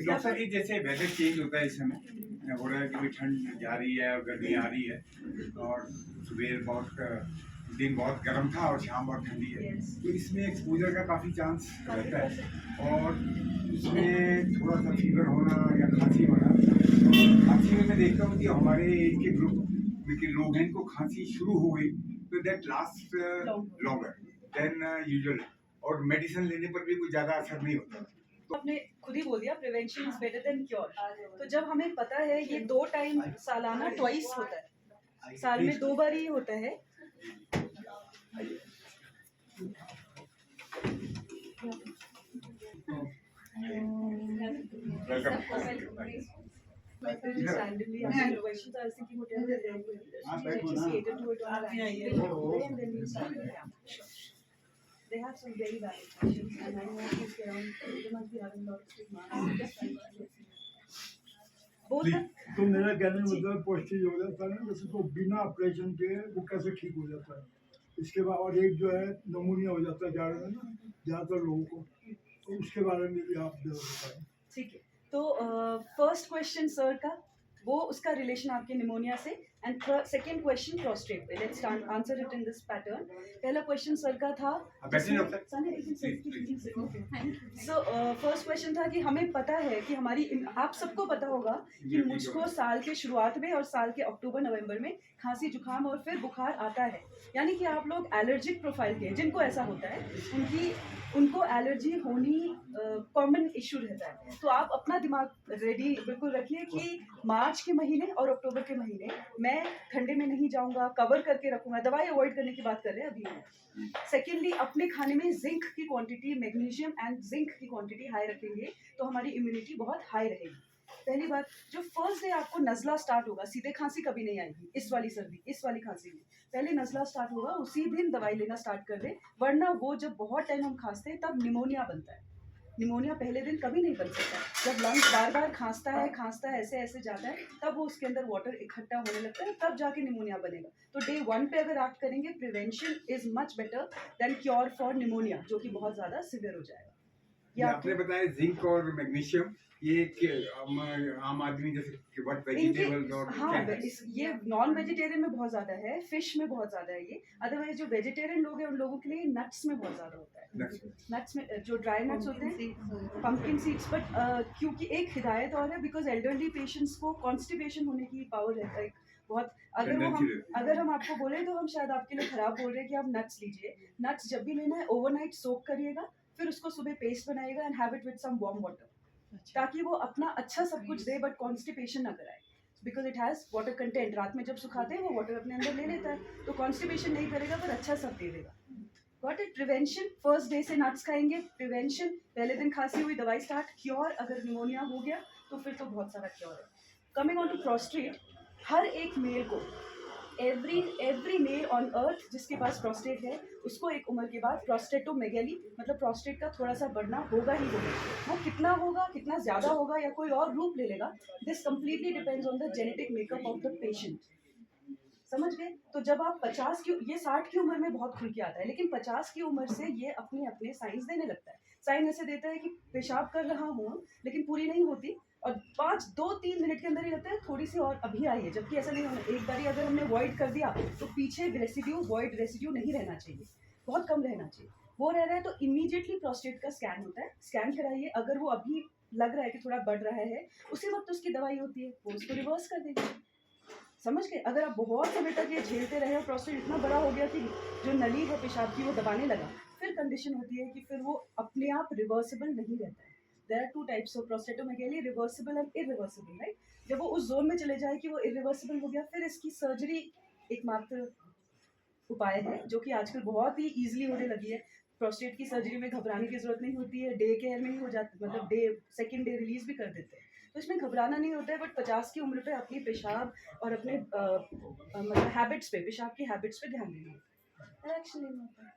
Doctor जी जैसे weather change होता है इस समय, हो रहा है कि ठंड जा रही है और गर्मी आ रही है, और सुबह दिन बहुत गर्म था और शाम बहुत ठंडी है, तो इसमें एक्सपोजर का काफ़ी चांस रहता है, और इसमें थोड़ा सा फीवर होना या खांसी होना। खांसी में मैं देखता हूँ कि हमारे एज के ग्रुप के लोग हैं, इनको खांसी शुरू हो गई तो that last longer than usual, और मेडिसिन लेने पर भी कुछ ज़्यादा असर नहीं होता। आपने खुद ही बोल दिया prevention is better than cure. तो जब हमें पता है ये 2 टाइम सालाना ट्वाइस होता है, साल में 2 बार ही होता है। They have some very valid questions, and I know he's around. They must be having a lot of stigma. Both the तो मेरा कहने का मतलब पौष्टिक हो जाता है ना, जैसे तो बिना ऑपरेशन के वो कैसे ठीक हो जाता है। इसके बाद और एक जो है नमूनिया हो जाता है जाड़े में ना ज़्यादातर लोगों को, तो उसके बारे में भी आप बताएं। ठीक है, तो फर्स्ट क्वेश्चन सर का, वो उसका रिलेशन आपके निमोनिया से, एंड सेकंड क्वेश्चन प्रोस्टेट पे। Let's answer it in this pattern. पहला क्वेश्चन सर का था, सो फर्स्ट क्वेश्चन था कि हमें पता है कि हमारी, आप सबको पता होगा कि मुझको साल के शुरुआत में और साल के अक्टूबर नवंबर में खांसी जुकाम और फिर बुखार आता है, यानी कि आप लोग एलर्जिक प्रोफाइल के जिनको ऐसा होता है उनको एलर्जी होनी कॉमन इशू रहता है। तो आप अपना दिमाग रेडी बिल्कुल रखिए कि मार्च के महीने और अक्टूबर के महीने मैं ठंडे में नहीं जाऊंगा, कवर करके रखूंगा, दवाई अवॉइड करने की बात कर रहे हैं अभी। सेकेंडली, अपने खाने में जिंक की क्वांटिटी, मैग्नीशियम एंड जिंक की क्वांटिटी हाई रखेंगे तो हमारी इम्यूनिटी बहुत हाई रहेगी। पहली बात, जो फर्स्ट डे आपको नज़ला स्टार्ट होगा, सीधे खांसी कभी नहीं आएगी, इस वाली सर्दी, इस वाली खांसी में पहले नज़ला स्टार्ट होगा, उसी दिन दवाई लेना स्टार्ट कर दे, वरना वो जब बहुत टाइम हम खांसते हैं तब निमोनिया बनता है। निमोनिया पहले दिन कभी नहीं बन सकता। जब लंग्स बार बार खांसता है, ऐसे ऐसे जाता है, तब वो उसके अंदर वाटर इकट्ठा होने लगता है, तब जाके निमोनिया बनेगा। तो डे 1 पे अगर एक्ट करेंगे, prevention is much better than cure for pneumonia, जो कि बहुत ज़्यादा सिवियर हो जाएगा। आपने बताया जिंक और मैग्नीशियम, ये आम आदमी जैसे व्हाट वेजिटेबल्स और हाँ, ये नॉन वेजिटेरियन में बहुत ज्यादा है, फिश में बहुत ज्यादा है ये। अदरवाइज जो वेजिटेरियन लोग हैं उन लोगों के लिए नट्स में बहुत ज्यादा होता है। नट्स में जो ड्राई नट्स होते हैं, पंपकिन सीड्स, बट क्योंकि एक हिदायत और है, बिकॉज एल्डरली पेशेंट्स को कॉन्स्टिपेशन होने की पावर रहता है बहुत। अगर हम आपको बोले तो हम शायद आपके लिए खराब बोल रहे हैं कि आप नट्स लीजिए। नट्स जब भी लेना है ओवरनाइट सोक करिएगा, फिर उसको सुबह पेस्ट बनाएगा and have it with some warm water, ताकि वो अपना अच्छा सब कुछ दे बट कॉन्स्टिपेशन ना कराए, because it has water content. रात में जब सुखाते हैं वो वाटर अपने अंदर ले लेता है, तो कॉन्स्टिपेशन नहीं करेगा पर अच्छा सब दे देगा। Got it. Prevention, first day से नट्स खाएंगे, प्रिवेंशन पहले दिन खांसी हुई दवाई स्टार्ट, क्योर अगर निमोनिया हो गया तो फिर तो बहुत सारा क्योर है। कमिंग ऑन टू प्रोस्टेट, हर एक मेल को, एवरी मेल ऑन अर्थ जिसके पास प्रोस्टेट है उसको एक उम्र के बाद प्रोस्टेटोमेगेली, मतलब प्रोस्टेट का थोड़ा सा बढ़ना होगा ही होगा। वो कितना होगा, कितना ज़्यादा होगा या कोई और रूप ले लेगा, this completely depends on the genetic makeup of the patient. समझ गए? तो जब आप 50 की, ये 60 की उम्र में बहुत खुल के आता है, लेकिन 50 की उम्र से ये अपने अपने साइंस देने लगता है। साइन ऐसे देता है कि पेशाब कर रहा हूँ लेकिन पूरी नहीं होती, और 2-3 मिनट के अंदर ही लगता है थोड़ी सी और अभी आई है, जबकि ऐसा नहीं होना। एक बारी अगर हमने वॉइड कर दिया तो पीछे रेसिड्यू, वॉइड रेसिड्यू नहीं रहना चाहिए, बहुत कम रहना चाहिए। वो रह रहा है तो इमीडिएटली प्रोस्टेट का स्कैन होता है, स्कैन कराइए। अगर वो अभी लग रहा है कि थोड़ा बढ़ रहा है, उसी वक्त उसकी दवाई होती है, वो उसको रिवर्स कर देगी। समझ गए? अगर आप बहुत समय तक ये झेलते रहे और प्रोस्टेट इतना बड़ा हो गया कि जो नली है पेशाब की वो दबाने लगा, फिर कंडीशन होती है कि फिर वो अपने आप रिवर्सिबल नहीं रहता है। There are 2 types of prostatomegaly, reversible and irreversible, right? जब वो उस जोन में चले जाए कि वो इरिवर्सिबल हो गया, फिर इसकी सर्जरी एकमात्र उपाय है, जो कि आजकल बहुत ही ईजिली होने लगी है। प्रोस्टेट की सर्जरी में घबराने की जरूरत नहीं होती है, डे केयर में ही हो जाती, मतलब सेकेंड डे रिलीज भी कर देते हैं, तो इसमें घबराना नहीं होता है। बट 50 की उम्र पे अपनी पेशाब और अपने मतलब हैबिट्स पे, पेशाब की हैबिट्स पे ध्यान देना होता है, एक्शन लेना होता है।